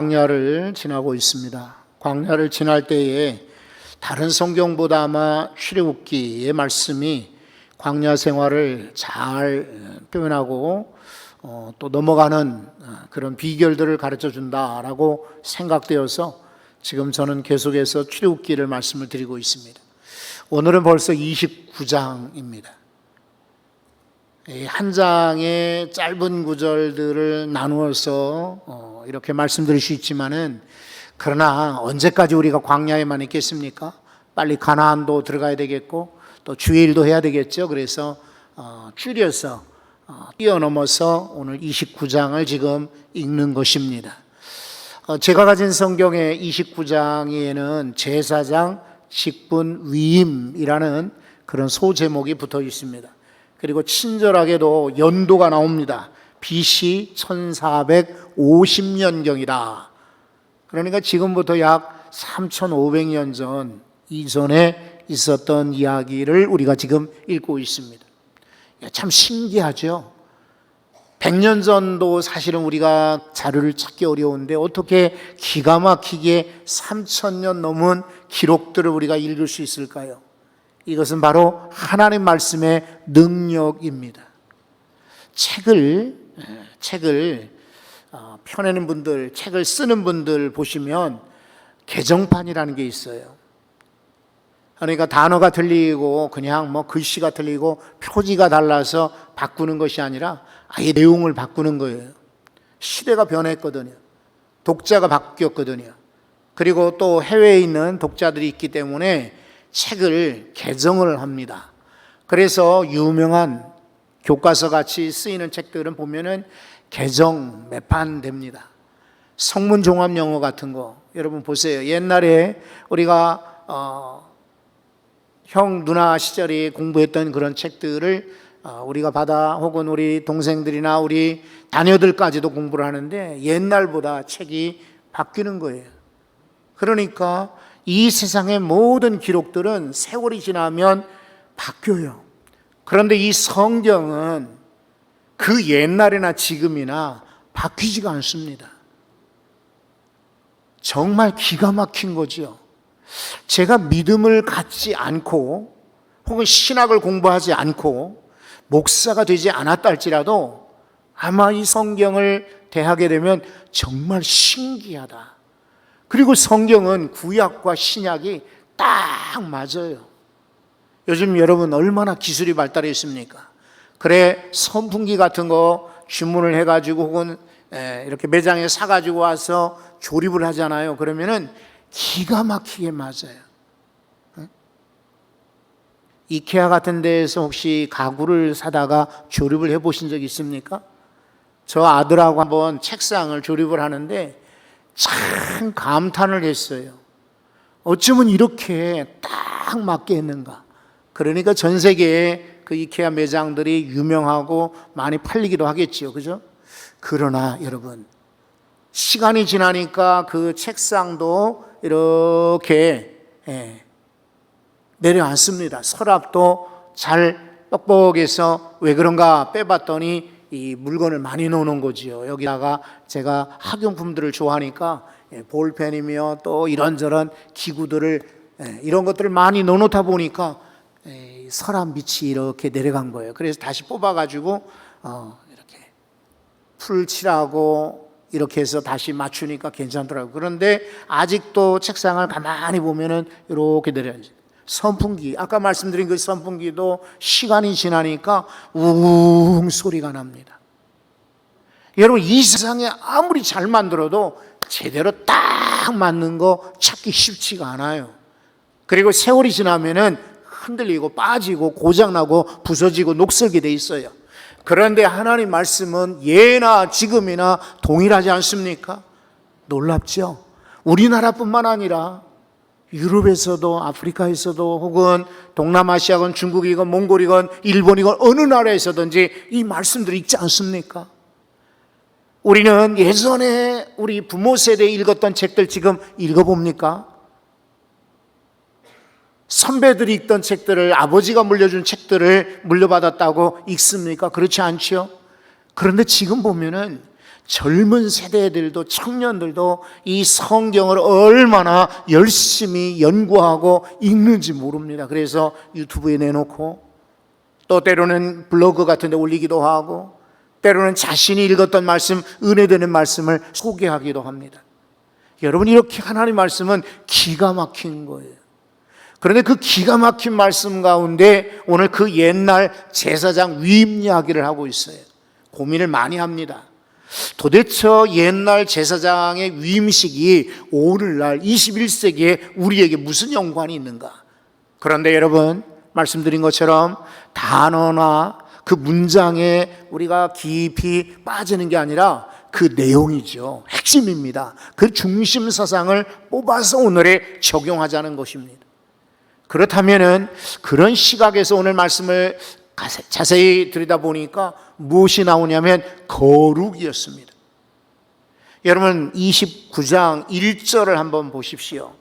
광야를 지나고 있습니다. 광야를 지날 때에 다른 성경보다 아마 출애굽기의 말씀이 광야 생활을 잘 표현하고 또 넘어가는 그런 비결들을 가르쳐 준다라고 생각되어서 지금 저는 계속해서 출애굽기를 말씀을 드리고 있습니다. 오늘은 벌써 29장입니다. 한 장의 짧은 구절들을 나누어서 이렇게 말씀드릴 수 있지만은, 그러나 언제까지 우리가 광야에만 있겠습니까? 빨리 가나안도 들어가야 되겠고 또 주일도 해야 되겠죠. 그래서 줄여서 뛰어넘어서 오늘 29장을 지금 읽는 것입니다. 제가 가진 성경의 29장에는 제사장 직분 위임이라는 그런 소제목이 붙어 있습니다. 그리고 친절하게도 연도가 나옵니다. BC 1450년경이다. 그러니까 지금부터 약 3500년 전 이전에 있었던 이야기를 우리가 지금 읽고 있습니다. 참 신기하죠. 100년 전도 사실은 우리가 자료를 찾기 어려운데 어떻게 기가 막히게 3000년 넘은 기록들을 우리가 읽을 수 있을까요? 이것은 바로 하나님 말씀의 능력입니다. 책을 펴내는 분들, 책을 쓰는 분들 보시면 개정판이라는 게 있어요. 그러니까 단어가 틀리고 그냥 글씨가 틀리고 표지가 달라서 바꾸는 것이 아니라 아예 내용을 바꾸는 거예요. 시대가 변했거든요. 독자가 바뀌었거든요. 그리고 또 해외에 있는 독자들이 있기 때문에 책을 개정을 합니다. 그래서 유명한 교과서 같이 쓰이는 책들은 보면은 개정 매판됩니다. 성문 종합 영어 같은 거 여러분 보세요. 옛날에 우리가 형 누나 시절에 공부했던 그런 책들을 우리가 받아 혹은 우리 동생들이나 우리 자녀들까지도 공부를 하는데 옛날보다 책이 바뀌는 거예요. 그러니까 이 세상의 모든 기록들은 세월이 지나면 바뀌어요. 그런데 이 성경은 그 옛날이나 지금이나 바뀌지가 않습니다. 정말 기가 막힌 거죠. 제가 믿음을 갖지 않고 혹은 신학을 공부하지 않고 목사가 되지 않았다 할지라도 아마 이 성경을 대하게 되면 정말 신기하다. 그리고 성경은 구약과 신약이 딱 맞아요. 요즘 여러분 얼마나 기술이 발달해 있습니까? 그래 선풍기 같은 거 주문을 해가지고 혹은 이렇게 매장에 사가지고 와서 조립을 하잖아요. 그러면은 기가 막히게 맞아요. 이케아 같은 데에서 혹시 가구를 사다가 조립을 해보신 적 있습니까? 저 아들하고 한번 책상을 조립을 하는데 참 감탄을 했어요. 어쩌면 이렇게 딱 맞게 했는가. 그러니까 전 세계에 그 이케아 매장들이 유명하고 많이 팔리기도 하겠지요. 그죠? 그러나 여러분, 시간이 지나니까 그 책상도 이렇게 내려앉습니다. 서랍도 잘 뻑뻑해서 왜 그런가 빼봤더니 이 물건을 많이 넣어놓은 거지요. 여기다가 제가 학용품들을 좋아하니까 볼펜이며 또 이런저런 기구들을 이런 것들을 많이 넣어놓다 보니까 서랍 밑이 이렇게 내려간 거예요. 그래서 다시 뽑아가지고 이렇게 풀 칠하고 이렇게 해서 다시 맞추니까 괜찮더라고요. 그런데 아직도 책상을 가만히 보면은 이렇게 내려앉아요. 선풍기, 아까 말씀드린 그 선풍기도 시간이 지나니까 우웅 소리가 납니다. 여러분, 이 세상에 아무리 잘 만들어도 제대로 딱 맞는 거 찾기 쉽지가 않아요. 그리고 세월이 지나면은 흔들리고 빠지고 고장나고 부서지고 녹슬게 돼 있어요. 그런데 하나님 말씀은 예나 지금이나 동일하지 않습니까? 놀랍죠? 우리나라뿐만 아니라 유럽에서도 아프리카에서도 혹은 동남아시아건 중국이건 몽골이건 일본이건 어느 나라에서든지 이 말씀들이 있지 않습니까? 우리는 예전에 우리 부모 세대에 읽었던 책들 지금 읽어봅니까? 선배들이 읽던 책들을, 아버지가 물려준 책들을 물려받았다고 읽습니까? 그렇지 않죠? 그런데 지금 보면은 젊은 세대들도 청년들도 이 성경을 얼마나 열심히 연구하고 읽는지 모릅니다. 그래서 유튜브에 내놓고 또 때로는 블로그 같은 데 올리기도 하고 때로는 자신이 읽었던 말씀, 은혜되는 말씀을 소개하기도 합니다. 여러분, 이렇게 하나님 말씀은 기가 막힌 거예요. 그런데 그 기가 막힌 말씀 가운데 오늘 그 옛날 제사장 위임 이야기를 하고 있어요. 고민을 많이 합니다. 도대체 옛날 제사장의 위임식이 오늘날 21세기에 우리에게 무슨 연관이 있는가? 그런데 여러분, 말씀드린 것처럼 단어나 그 문장에 우리가 깊이 빠지는 게 아니라 그 내용이죠. 핵심입니다. 그 중심 사상을 뽑아서 오늘에 적용하자는 것입니다. 그렇다면은 그런 시각에서 오늘 말씀을 자세히 들여다보니까 무엇이 나오냐면 거룩이었습니다. 여러분, 29장 1절을 한번 보십시오.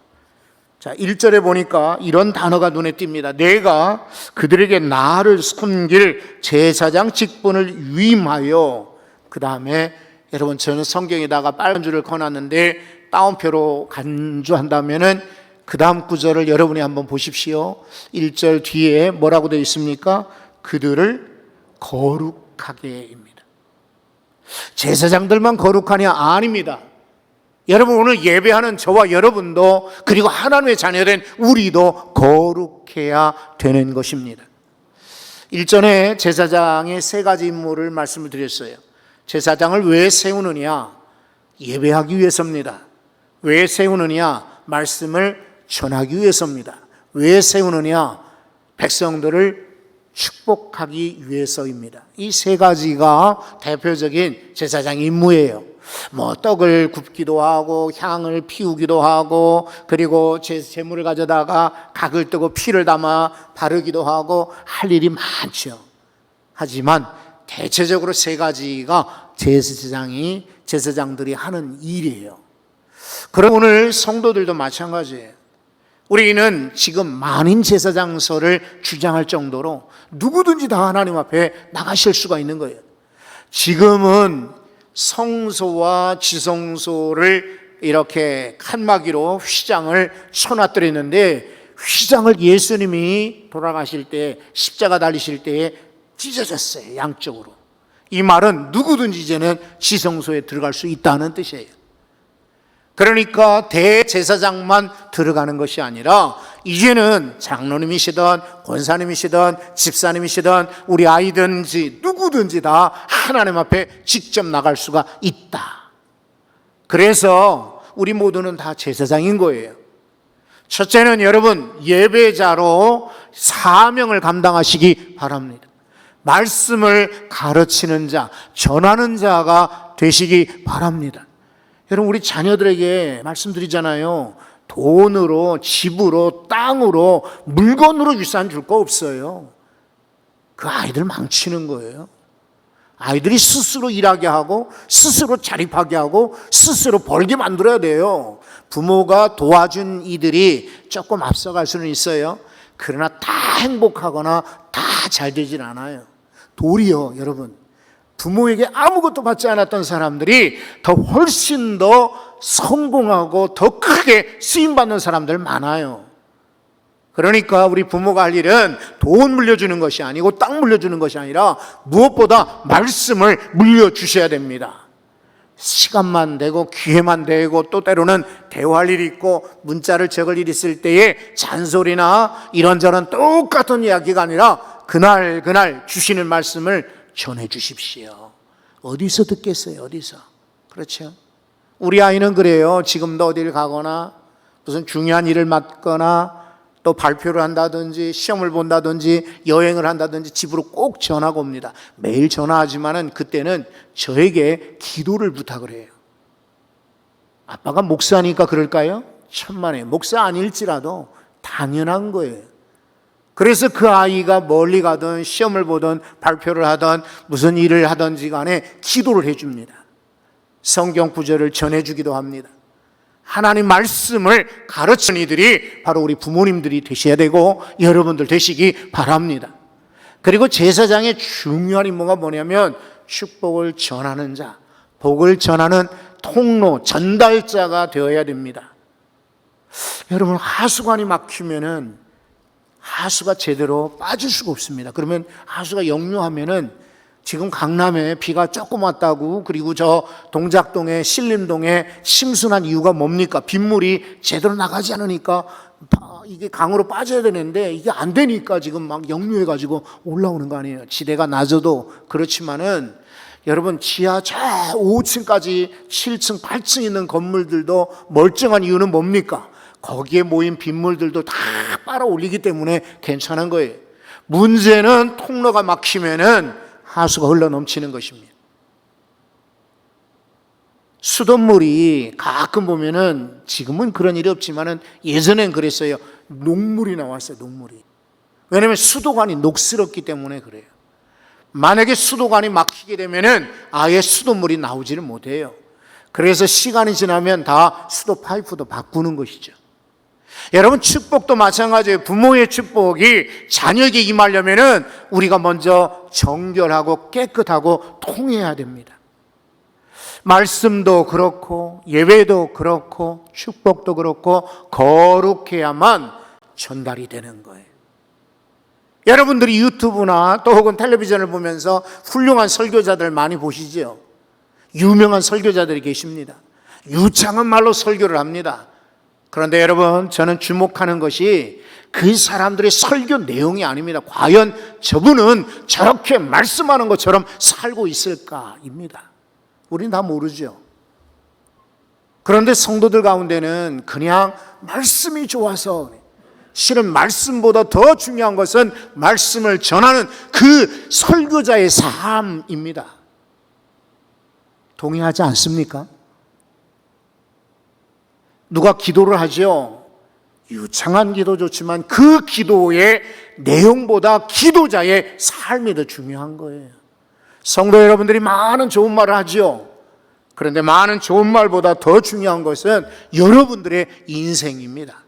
자, 1절에 보니까 이런 단어가 눈에 띕니다. 내가 그들에게 나를 섬길 제사장 직분을 위임하여, 그 다음에 여러분, 저는 성경에다가 빨간 줄을 꺼놨는데 따옴표로 간주한다면은 그 다음 구절을 여러분이 한번 보십시오. 1절 뒤에 뭐라고 되어 있습니까? 그들을 거룩하게입니다. 제사장들만 거룩하냐? 아닙니다. 여러분, 오늘 예배하는 저와 여러분도, 그리고 하나님의 자녀된 우리도 거룩해야 되는 것입니다. 일전에 제사장의 세 가지 임무를 말씀을 드렸어요. 제사장을 왜 세우느냐? 예배하기 위해서입니다. 왜 세우느냐? 말씀을 전하기 위해서입니다. 왜 세우느냐? 백성들을 축복하기 위해서입니다. 이 세 가지가 대표적인 제사장 임무예요. 떡을 굽기도 하고 향을 피우기도 하고, 그리고 제물을 가져다가 각을 뜨고 피를 담아 바르기도 하고, 할 일이 많죠. 하지만 대체적으로 세 가지가 제사장들이 하는 일이에요. 그럼 오늘 성도들도 마찬가지예요. 우리는 지금 만인 제사장설을 주장할 정도로 누구든지 다 하나님 앞에 나가실 수가 있는 거예요. 지금은 성소와 지성소를 이렇게 칸막이로 휘장을 쳐놨더랬는데, 휘장을 예수님이 돌아가실 때, 십자가 달리실 때에 찢어졌어요, 양쪽으로. 이 말은 누구든지 이제는 지성소에 들어갈 수 있다는 뜻이에요. 그러니까 대제사장만 들어가는 것이 아니라 이제는 장로님이시든 권사님이시든 집사님이시든 우리 아이든지 누구든지 다 하나님 앞에 직접 나갈 수가 있다. 그래서 우리 모두는 다 제사장인 거예요. 첫째는 여러분, 예배자로 사명을 감당하시기 바랍니다. 말씀을 가르치는 자, 전하는 자가 되시기 바랍니다. 여러분, 우리 자녀들에게 말씀드리잖아요. 돈으로, 집으로, 땅으로, 물건으로 유산 줄 거 없어요. 그 아이들 망치는 거예요. 아이들이 스스로 일하게 하고, 스스로 자립하게 하고, 스스로 벌게 만들어야 돼요. 부모가 도와준 이들이 조금 앞서갈 수는 있어요. 그러나 다 행복하거나 다 잘 되질 않아요. 도리어 여러분, 부모에게 아무것도 받지 않았던 사람들이 더 훨씬 더 성공하고 더 크게 쓰임받는 사람들 많아요. 그러니까 우리 부모가 할 일은 돈 물려주는 것이 아니고 땅 물려주는 것이 아니라 무엇보다 말씀을 물려주셔야 됩니다. 시간만 되고 기회만 되고 또 때로는 대화할 일이 있고 문자를 적을 일이 있을 때에 잔소리나 이런저런 똑같은 이야기가 아니라 그날 주시는 말씀을 전해 주십시오. 어디서 듣겠어요? 어디서? 그렇죠? 우리 아이는 그래요. 지금도 어디를 가거나 무슨 중요한 일을 맡거나 또 발표를 한다든지 시험을 본다든지 여행을 한다든지 집으로 꼭 전화가 옵니다. 매일 전화하지만은 그때는 저에게 기도를 부탁을 해요. 아빠가 목사니까 그럴까요? 천만에. 목사 아닐지라도 당연한 거예요. 그래서 그 아이가 멀리 가든 시험을 보든 발표를 하든 무슨 일을 하든지 간에 기도를 해줍니다. 성경 구절을 전해주기도 합니다. 하나님 말씀을 가르치는 이들이 바로 우리 부모님들이 되셔야 되고 여러분들 되시기 바랍니다. 그리고 제사장의 중요한 임무가 뭐냐면 축복을 전하는 자, 복을 전하는 통로, 전달자가 되어야 됩니다. 여러분, 하수관이 막히면은 하수가 제대로 빠질 수가 없습니다. 그러면 하수가 역류하면은 지금 강남에 비가 조금 왔다고, 그리고 저 동작동에 신림동에 심순한 이유가 뭡니까? 빗물이 제대로 나가지 않으니까 이게 강으로 빠져야 되는데 이게 안 되니까 지금 막 역류해 가지고 올라오는 거 아니에요. 지대가 낮아도 그렇지만은 여러분, 지하 저 5층까지 7층, 8층 있는 건물들도 멀쩡한 이유는 뭡니까? 거기에 모인 빗물들도 다 빨아 올리기 때문에 괜찮은 거예요. 문제는 통로가 막히면은 하수가 흘러 넘치는 것입니다. 수돗물이 가끔 보면은, 지금은 그런 일이 없지만은 예전엔 그랬어요. 녹물이 나왔어요. 녹물이. 왜냐하면 수도관이 녹슬었기 때문에 그래요. 만약에 수도관이 막히게 되면은 아예 수돗물이 나오지를 못해요. 그래서 시간이 지나면 다 수도 파이프도 바꾸는 것이죠. 여러분, 축복도 마찬가지예요. 부모의 축복이 자녀에게 임하려면은 우리가 먼저 정결하고 깨끗하고 통해야 됩니다. 말씀도 그렇고 예배도 그렇고 축복도 그렇고 거룩해야만 전달이 되는 거예요. 여러분들이 유튜브나 또 혹은 텔레비전을 보면서 훌륭한 설교자들 많이 보시죠. 유명한 설교자들이 계십니다. 유창한 말로 설교를 합니다. 그런데 여러분, 저는 주목하는 것이 그 사람들의 설교 내용이 아닙니다. 과연 저분은 저렇게 말씀하는 것처럼 살고 있을까입니다. 우린 다 모르죠. 그런데 성도들 가운데는 그냥 말씀이 좋아서, 실은 말씀보다 더 중요한 것은 말씀을 전하는 그 설교자의 삶입니다. 동의하지 않습니까? 누가 기도를 하죠. 유창한 기도 좋지만 그 기도의 내용보다 기도자의 삶이 더 중요한 거예요. 성도 여러분들이 많은 좋은 말을 하죠. 그런데 많은 좋은 말보다 더 중요한 것은 여러분들의 인생입니다.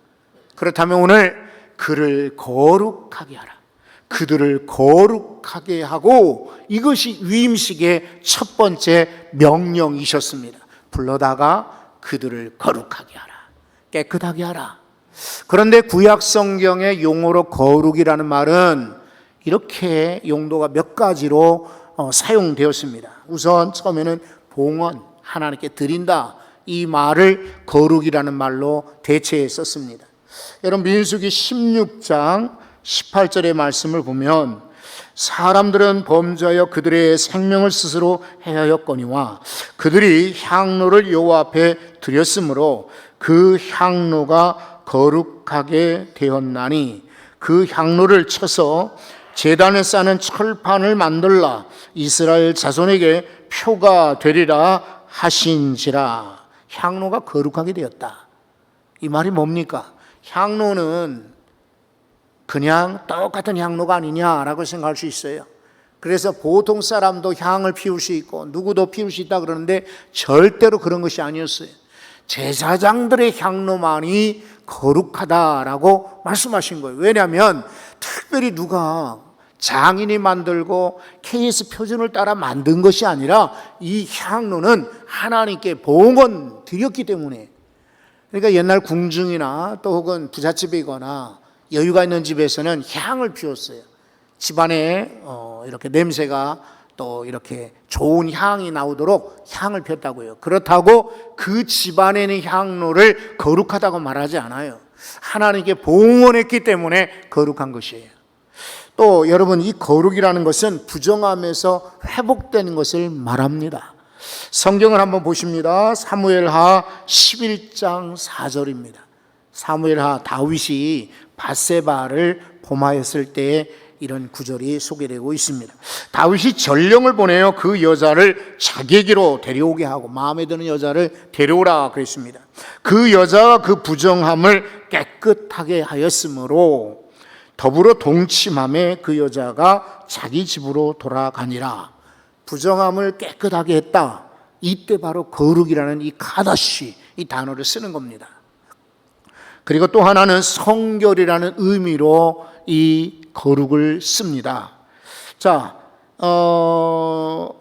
그렇다면 오늘 그를 거룩하게 하라, 그들을 거룩하게 하고, 이것이 위임식의 첫 번째 명령이셨습니다. 불러다가 그들을 거룩하게 하라, 깨끗하게 하라. 그런데 구약 성경의 용어로 거룩이라는 말은 이렇게 용도가 몇 가지로 사용되었습니다. 우선 처음에는 봉헌, 하나님께 드린다, 이 말을 거룩이라는 말로 대체해 썼습니다. 여러분, 민수기 16장 18절의 말씀을 보면, 사람들은 범죄하여 그들의 생명을 스스로 해하였거니와 그들이 향로를 여호와 앞에 드렸으므로 그 향로가 거룩하게 되었나니 그 향로를 쳐서 제단에 싸는 철판을 만들라, 이스라엘 자손에게 표가 되리라 하신지라. 향로가 거룩하게 되었다. 이 말이 뭡니까? 향로는 그냥 똑같은 향로가 아니냐라고 생각할 수 있어요. 그래서 보통 사람도 향을 피울 수 있고 누구도 피울 수 있다 그러는데 절대로 그런 것이 아니었어요. 제사장들의 향로만이 거룩하다라고 말씀하신 거예요. 왜냐하면 특별히 누가 장인이 만들고 KS 표준을 따라 만든 것이 아니라 이 향로는 하나님께 봉헌 드렸기 때문에. 그러니까 옛날 궁중이나 또 혹은 부잣집이거나 여유가 있는 집에서는 향을 피웠어요. 집안에 이렇게 냄새가 또 이렇게 좋은 향이 나오도록 향을 피웠다고요. 그렇다고 그 집안에는 향로를 거룩하다고 말하지 않아요. 하나님께 봉헌했기 때문에 거룩한 것이에요. 또 여러분, 이 거룩이라는 것은 부정함에서 회복되는 것을 말합니다. 성경을 한번 보십니다. 사무엘하 11장 4절입니다. 사무엘하, 다윗이 밧세바를 범하였을 때에 이런 구절이 소개되고 있습니다. 다윗이 전령을 보내어 그 여자를 자기에게로 데려오게 하고, 마음에 드는 여자를 데려오라 그랬습니다. 그 여자가 그 부정함을 깨끗하게 하였으므로 더불어 동침함에 그 여자가 자기 집으로 돌아가니라. 부정함을 깨끗하게 했다. 이때 바로 거룩이라는 이 카다시, 이 단어를 쓰는 겁니다. 그리고 또 하나는 성결이라는 의미로 이 거룩을 씁니다. 자,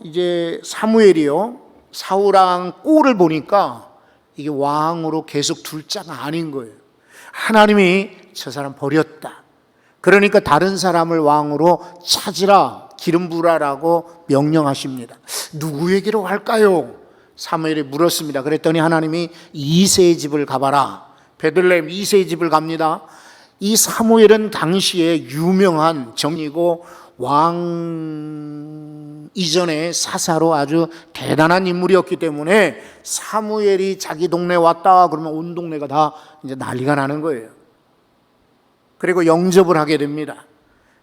이제 사무엘이요, 사울왕 꼴을 보니까 이게 왕으로 계속 둘 자가 아닌 거예요. 하나님이 저 사람 버렸다. 그러니까 다른 사람을 왕으로 찾으라, 기름 부으라라고 명령하십니다. 누구에게로 갈까요? 사무엘이 물었습니다. 그랬더니 하나님이 이새의 집을 가봐라. 베들레헴 이새의 집을 갑니다. 이 사무엘은 당시에 유명한 정이고 왕 이전에 사사로 아주 대단한 인물이었기 때문에 사무엘이 자기 동네에 왔다 그러면 온 동네가 다 이제 난리가 나는 거예요. 그리고 영접을 하게 됩니다.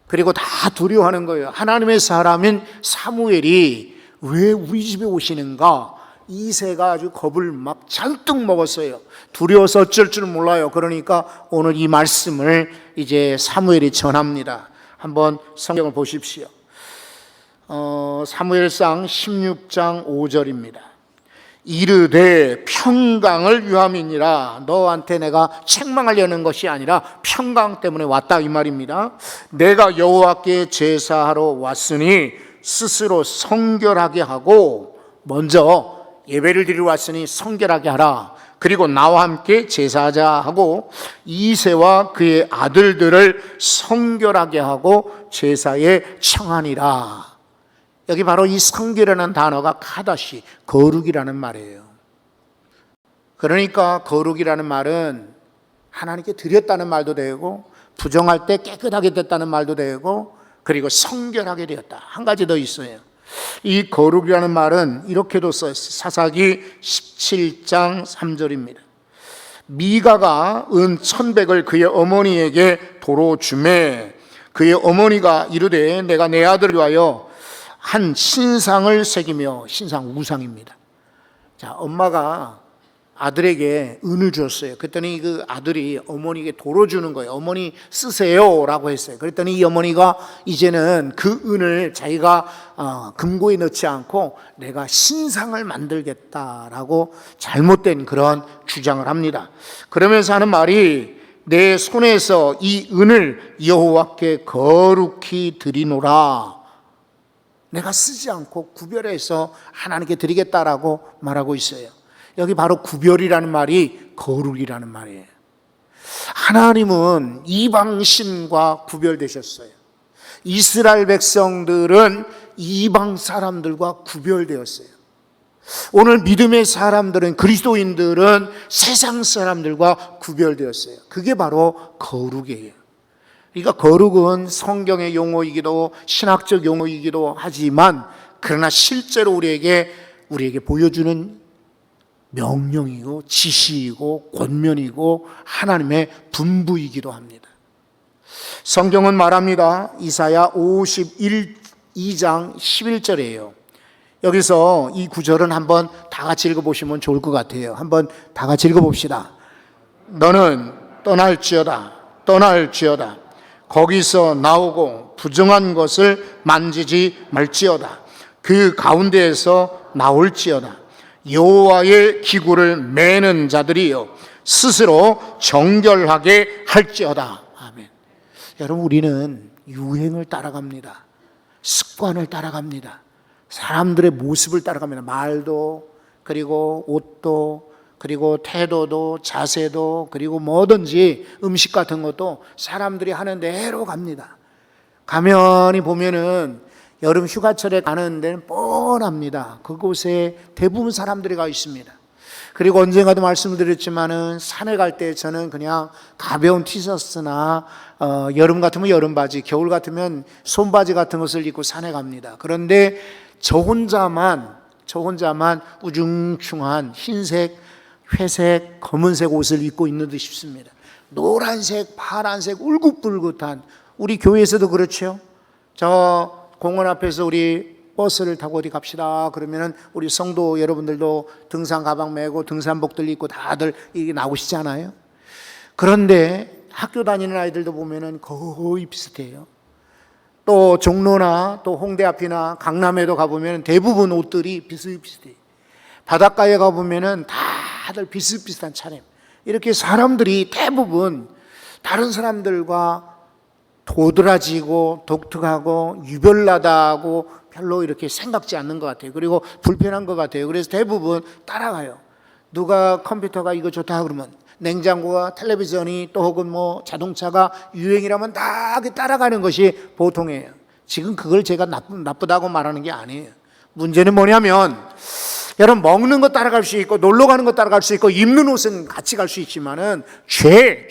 그리고 다 두려워하는 거예요. 하나님의 사람인 사무엘이 왜 우리 집에 오시는가? 이새가 아주 겁을 막 잔뜩 먹었어요. 두려워서 어쩔 줄 몰라요. 그러니까 오늘 이 말씀을 이제 사무엘이 전합니다. 한번 성경을 보십시오. 사무엘상 16장 5절입니다. 이르되 평강을 위함이니라. 너한테 내가 책망하려는 것이 아니라 평강 때문에 왔다 이 말입니다. 내가 여호와께 제사하러 왔으니 스스로 성결하게 하고, 먼저 예배를 드리러 왔으니 성결하게 하라. 그리고 나와 함께 제사하자 하고 이새와 그의 아들들을 성결하게 하고 제사에 청하니라. 여기 바로 이 성결이라는 단어가 카다시, 거룩이라는 말이에요. 그러니까 거룩이라는 말은 하나님께 드렸다는 말도 되고, 부정할 때 깨끗하게 됐다는 말도 되고, 그리고 성결하게 되었다. 한 가지 더 있어요. 이 거룩이라는 말은 이렇게도 써있어요. 사사기 17장 3절입니다. 미가가 은 1,100을 그의 어머니에게 도로 주매 그의 어머니가 이르되 내가 내 아들을 위하여 한 신상을 새기며, 신상 우상입니다. 자, 엄마가 아들에게 은을 줬어요. 그랬더니 그 아들이 어머니에게 도로 주는 거예요. 어머니 쓰세요 라고 했어요. 그랬더니 이 어머니가 이제는 그 은을 자기가 금고에 넣지 않고 내가 신상을 만들겠다라고 잘못된 그런 주장을 합니다. 그러면서 하는 말이 내 손에서 이 은을 여호와께 거룩히 드리노라. 내가 쓰지 않고 구별해서 하나님께 드리겠다라고 말하고 있어요. 여기 바로 구별이라는 말이 거룩이라는 말이에요. 하나님은 이방신과 구별되셨어요. 이스라엘 백성들은 이방 사람들과 구별되었어요. 오늘 믿음의 사람들은, 그리스도인들은 세상 사람들과 구별되었어요. 그게 바로 거룩이에요. 그러니까 거룩은 성경의 용어이기도 신학적 용어이기도 하지만, 그러나 실제로 우리에게 보여주는 명령이고 지시이고 권면이고 하나님의 분부이기도 합니다. 성경은 말합니다. 이사야 52장 11절이에요. 여기서 이 구절은 한번 다 같이 읽어보시면 좋을 것 같아요. 한번 다 같이 읽어봅시다. 너는 떠날지어다 거기서 나오고 부정한 것을 만지지 말지어다. 그 가운데에서 나올지어다. 여호와의 기구를 매는 자들이여 스스로 정결하게 할지어다. 아멘. 여러분, 우리는 유행을 따라갑니다. 습관을 따라갑니다. 사람들의 모습을 따라갑니다. 말도, 그리고 옷도, 그리고 태도도, 자세도, 그리고 뭐든지 음식 같은 것도 사람들이 하는 대로 갑니다. 가면이 보면은 여름 휴가철에 가는 데는 뻔합니다. 그곳에 대부분 사람들이 가 있습니다. 그리고 언젠가도 말씀을 드렸지만은 산에 갈 때 저는 그냥 가벼운 티셔츠나 여름 같으면 여름 바지, 겨울 같으면 손바지 같은 것을 입고 산에 갑니다. 그런데 저 혼자만 우중충한 흰색, 회색, 검은색 옷을 입고 있는 듯 싶습니다. 노란색, 파란색, 울긋불긋한, 우리 교회에서도 그렇죠. 저 공원 앞에서 우리 버스를 타고 어디 갑시다 그러면은 우리 성도 여러분들도 등산 가방 메고 등산복들 입고 다들 이게 나오시잖아요. 그런데 학교 다니는 아이들도 보면은 거의 비슷해요. 또 종로나 또 홍대 앞이나 강남에도 가보면 대부분 옷들이 비슷비슷해요. 바닷가에 가보면은 다들 비슷비슷한 차림. 이렇게 사람들이 대부분 다른 사람들과 도드라지고 독특하고 유별나다고 별로 이렇게 생각지 않는 것 같아요. 그리고 불편한 것 같아요. 그래서 대부분 따라가요. 누가 컴퓨터가 이거 좋다 그러면 냉장고가 텔레비전이 또 혹은 뭐 자동차가 유행이라면 다 따라가는 것이 보통이에요. 지금 그걸 제가 나쁘다고 말하는 게 아니에요. 문제는 뭐냐면 여러분 먹는 거 따라갈 수 있고 놀러 가는 거 따라갈 수 있고 입는 옷은 같이 갈 수 있지만은 죄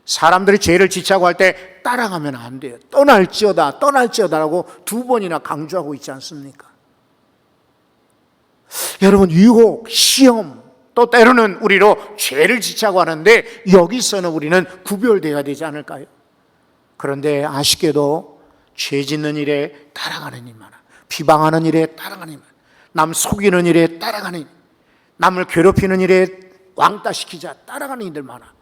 사람들이 죄를 지차고 할 때 따라가면 안 돼요. 떠날지어다라고 2번이나 강조하고 있지 않습니까? 여러분 유혹, 시험 또 때로는 우리로 죄를 지차고 하는데 여기서는 우리는 구별되어야 되지 않을까요? 그런데 아쉽게도 죄 짓는 일에 따라가는 일 많아. 비방하는 일에 따라가는 일 많아. 남 속이는 일에 따라가는 일, 남을 괴롭히는 일에 왕따시키자 따라가는 일들 많아.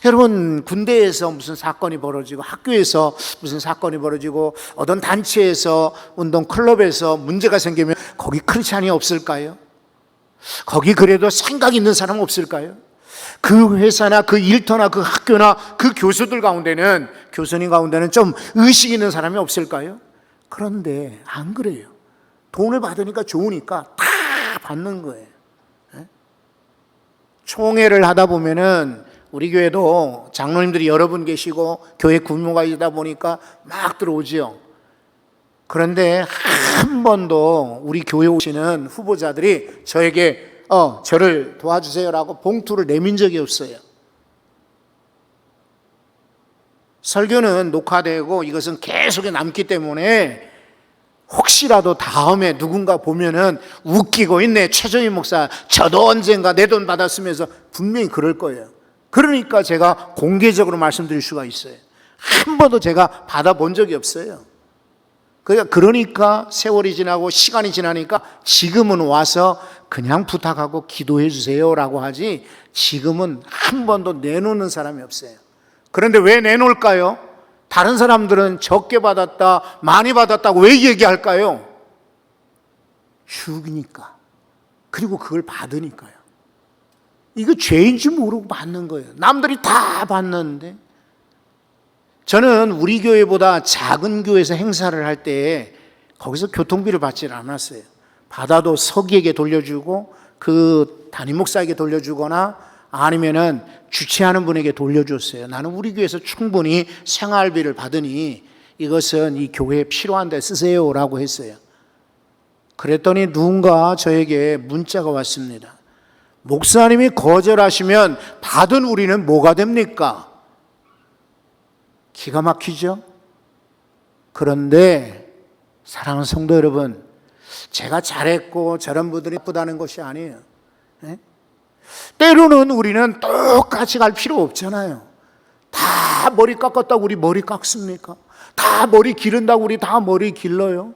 여러분 군대에서 무슨 사건이 벌어지고 학교에서 무슨 사건이 벌어지고 어떤 단체에서 운동 클럽에서 문제가 생기면 거기 크리스찬이 없을까요? 거기 그래도 생각 있는 사람 없을까요? 그 회사나 그 일터나 그 학교나 그 교수들 가운데는 교수님 가운데는 좀 의식 있는 사람이 없을까요? 그런데 안 그래요. 돈을 받으니까 좋으니까 다 받는 거예요. 총회를 하다 보면은 우리 교회도 장로님들이 여러 분 계시고 교회 규모가 있다 보니까 막 들어오지요. 그런데 한 번도 우리 교회 오시는 후보자들이 저에게 저를 도와주세요라고 봉투를 내민 적이 없어요. 설교는 녹화되고 이것은 계속 남기 때문에 혹시라도 다음에 누군가 보면은 웃기고 있네 최정희 목사 저도 언젠가 내 돈 받았으면서 분명히 그럴 거예요. 그러니까 제가 공개적으로 말씀드릴 수가 있어요. 한 번도 제가 받아본 적이 없어요. 그러니까 세월이 지나고 시간이 지나니까 지금은 와서 그냥 부탁하고 기도해 주세요라고 하지 지금은 한 번도 내놓는 사람이 없어요. 그런데 왜 내놓을까요? 다른 사람들은 적게 받았다, 많이 받았다고 왜 얘기할까요? 죽이니까. 그리고 그걸 받으니까요. 이거 죄인지 모르고 받는 거예요. 남들이 다 받는데. 저는 우리 교회보다 작은 교회에서 행사를 할 때 거기서 교통비를 받지 않았어요. 받아도 서기에게 돌려주고 그 담임 목사에게 돌려주거나 아니면은 주최하는 분에게 돌려줬어요. 나는 우리 교회에서 충분히 생활비를 받으니 이것은 이 교회에 필요한 데 쓰세요라고 했어요. 그랬더니 누군가 저에게 문자가 왔습니다. 목사님이 거절하시면 받은 우리는 뭐가 됩니까? 기가 막히죠? 그런데 사랑하는 성도 여러분, 제가 잘했고 저런 분들이 나쁘다는 것이 아니에요. 네? 때로는 우리는 똑같이 갈 필요 없잖아요. 다 머리 깎았다고 우리 머리 깎습니까? 다 머리 기른다고 우리 다 머리 길러요?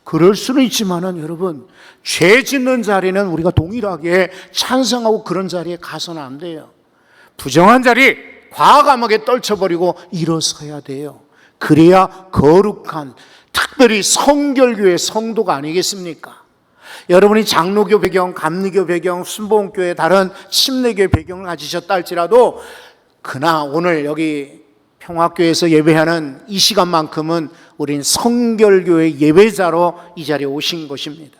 그럴 수는 있지만은 여러분, 죄 짓는 자리는 우리가 동일하게 찬성하고 그런 자리에 가서는 안 돼요. 부정한 자리 과감하게 떨쳐버리고 일어서야 돼요. 그래야 거룩한 특별히 성결교회 성도가 아니겠습니까? 여러분이 장로교 배경, 감리교 배경, 순복음교회 다른 침례교회 배경을 가지셨다 할지라도 그나 오늘 여기 평화교회에서 예배하는 이 시간만큼은 우린 성결교회 예배자로 이 자리에 오신 것입니다.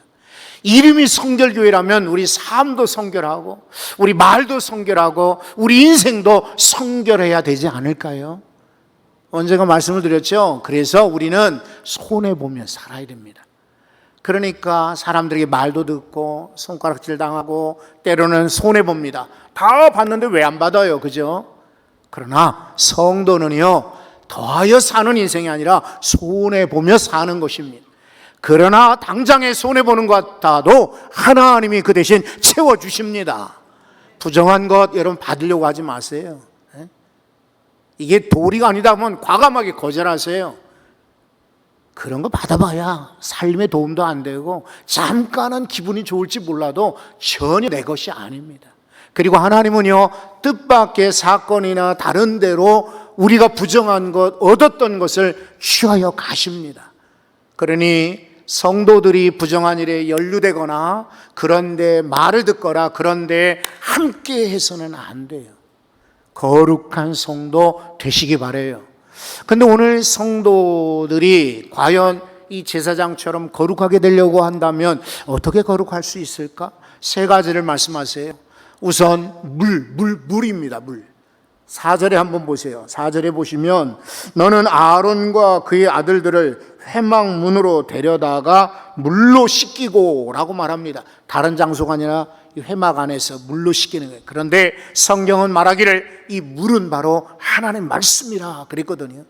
이름이 성결교회라면 우리 삶도 성결하고 우리 말도 성결하고 우리 인생도 성결해야 되지 않을까요? 언젠가 말씀을 드렸죠. 그래서 우리는 손해보며 살아야 됩니다. 그러니까 사람들에게 말도 듣고 손가락질 당하고 때로는 손해봅니다. 다 받는데 왜 안 받아요? 그죠? 그러나 성도는요, 더하여 사는 인생이 아니라 손해보며 사는 것입니다. 그러나 당장에 손해보는 것 같아도 하나님이 그 대신 채워주십니다. 부정한 것 여러분 받으려고 하지 마세요. 이게 도리가 아니다 하면 과감하게 거절하세요. 그런 거 받아봐야 삶에 도움도 안 되고 잠깐은 기분이 좋을지 몰라도 전혀 내 것이 아닙니다. 그리고 하나님은요, 뜻밖의 사건이나 다른 데로 우리가 부정한 것, 얻었던 것을 취하여 가십니다. 그러니 성도들이 부정한 일에 연루되거나 그런데 말을 듣거나 그런데 함께 해서는 안 돼요. 거룩한 성도 되시기 바라요. 근데 오늘 성도들이 과연 이 제사장처럼 거룩하게 되려고 한다면 어떻게 거룩할 수 있을까? 세 가지를 말씀하세요. 우선 물입니다. 물. 4절에 한번 보세요. 4절에 보시면 너는 아론과 그의 아들들을 회막문으로 데려다가 물로 씻기고 라고 말합니다. 다른 장소가 아니라 이 회막 안에서 물로 씻기는 거예요. 그런데 성경은 말하기를 이 물은 바로 하나님 말씀이라 그랬거든요.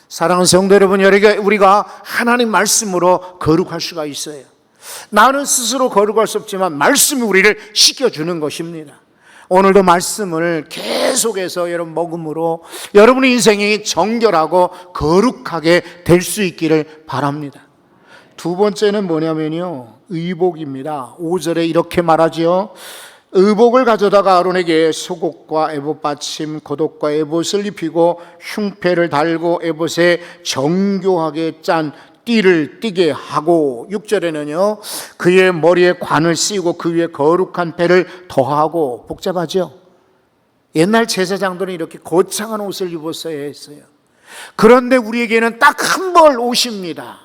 사랑하는 성도 여러분, 우리가 하나님 말씀으로 거룩할 수가 있어요. 나는 스스로 거룩할 수 없지만 말씀이 우리를 씻겨주는 것입니다. 오늘도 말씀을 계속해서 여러분 먹음으로 여러분의 인생이 정결하고 거룩하게 될 수 있기를 바랍니다. 두 번째는 뭐냐면요, 의복입니다. 5절에 이렇게 말하지요. 의복을 가져다가 아론에게 속옷과 에봇 받침, 겉옷과 에봇을 입히고 흉패를 달고 에봇에 정교하게 짠 띠를 띠게 하고, 6절에는요 그의 머리에 관을 씌우고 그 위에 거룩한 패를 더하고. 복잡하죠? 옛날 제사장들은 이렇게 거창한 옷을 입었어야 했어요. 그런데 우리에게는 딱 한 벌 옷입니다.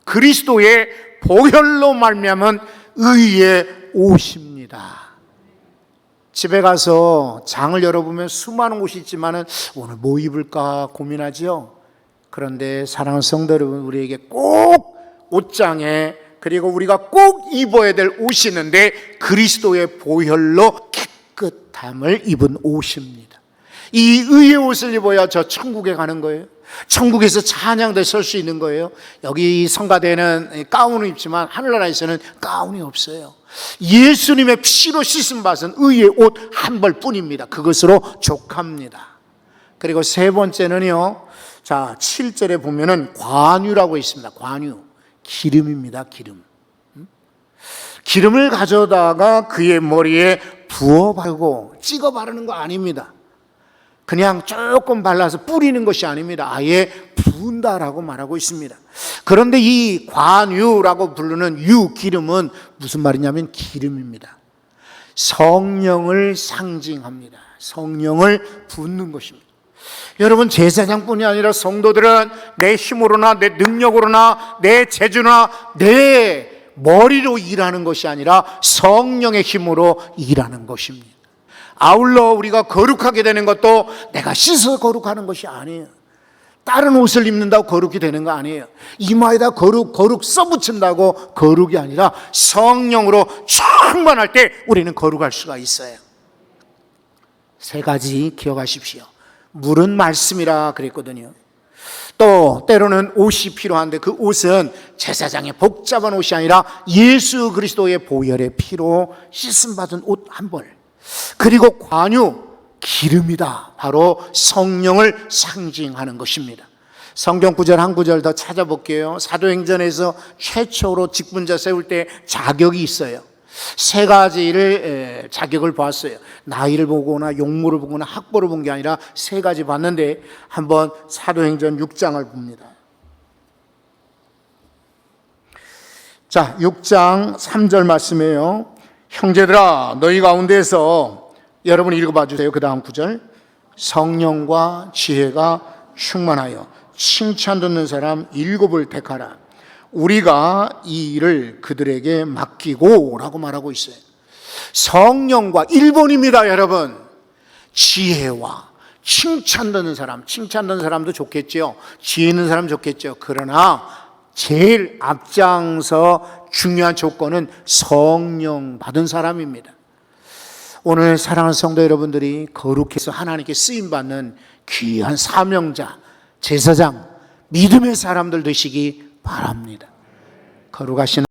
그리스도의 보혈로 말미암은 의의 옷입니다. 집에 가서 장을 열어보면 수많은 옷이 있지만 오늘 뭐 입을까 고민하죠. 그런데 사랑하는 성도 여러분, 우리에게 꼭 옷장에, 그리고 우리가 꼭 입어야 될 옷이 있는데 그리스도의 보혈로 깨끗함을 입은 옷입니다. 이 의의 옷을 입어야 저 천국에 가는 거예요. 천국에서 찬양대 설 수 있는 거예요. 여기 성가대는 가운을 입지만 하늘나라에서는 가운이 없어요. 예수님의 피로 씻음 받은 의의 옷 한 벌뿐입니다. 그것으로 족합니다. 그리고 세 번째는요, 자 7절에 보면은 관유라고 있습니다. 관유, 기름입니다. 기름을 가져다가 그의 머리에 부어 바르고 찍어 바르는 거 아닙니다. 그냥 조금 발라서 뿌리는 것이 아닙니다. 아예 부은다라고 말하고 있습니다. 그런데 이 관유라고 부르는 기름은 무슨 말이냐면 기름입니다. 성령을 상징합니다. 성령을 붓는 것입니다. 여러분, 제사장뿐이 아니라 성도들은 내 힘으로나 내 능력으로나 내 재주나 내 머리로 일하는 것이 아니라 성령의 힘으로 일하는 것입니다. 아울러 우리가 거룩하게 되는 것도 내가 씻어 거룩하는 것이 아니에요. 다른 옷을 입는다고 거룩이 되는 거 아니에요. 이마에다 거룩 써붙인다고 거룩이 아니라 성령으로 충만할 때 우리는 거룩할 수가 있어요. 세 가지 기억하십시오. 물은 말씀이라 그랬거든요. 또 때로는 옷이 필요한데 그 옷은 제사장의 복잡한 옷이 아니라 예수 그리스도의 보혈의 피로 씻음받은 옷 한 벌. 그리고 관유, 기름이다. 바로 성령을 상징하는 것입니다. 성경 구절 한 구절 더 찾아볼게요. 사도행전에서 최초로 직분자 세울 때 자격이 있어요. 세 가지를 자격을 봤어요. 나이를 보거나 용모를 보거나 학벌을 본 게 아니라 세 가지 봤는데 한번 사도행전 6장을 봅니다. 자, 6장 3절 말씀이에요. 형제들아, 너희 가운데에서, 여러분 읽어봐 주세요. 그 다음 구절. 성령과 지혜가 충만하여 칭찬 듣는 사람 7을 택하라. 우리가 이 일을 그들에게 맡기고 라고 말하고 있어요. 성령과 1번입니다. 여러분, 지혜와 칭찬 듣는 사람. 칭찬 듣는 사람도 좋겠죠. 지혜 있는 사람 좋겠죠. 그러나 제일 앞장서 중요한 조건은 성령 받은 사람입니다. 오늘 사랑하는 성도 여러분들이 거룩해서 하나님께 쓰임받는 귀한 사명자, 제사장, 믿음의 사람들 되시기 바랍니다. 거룩하신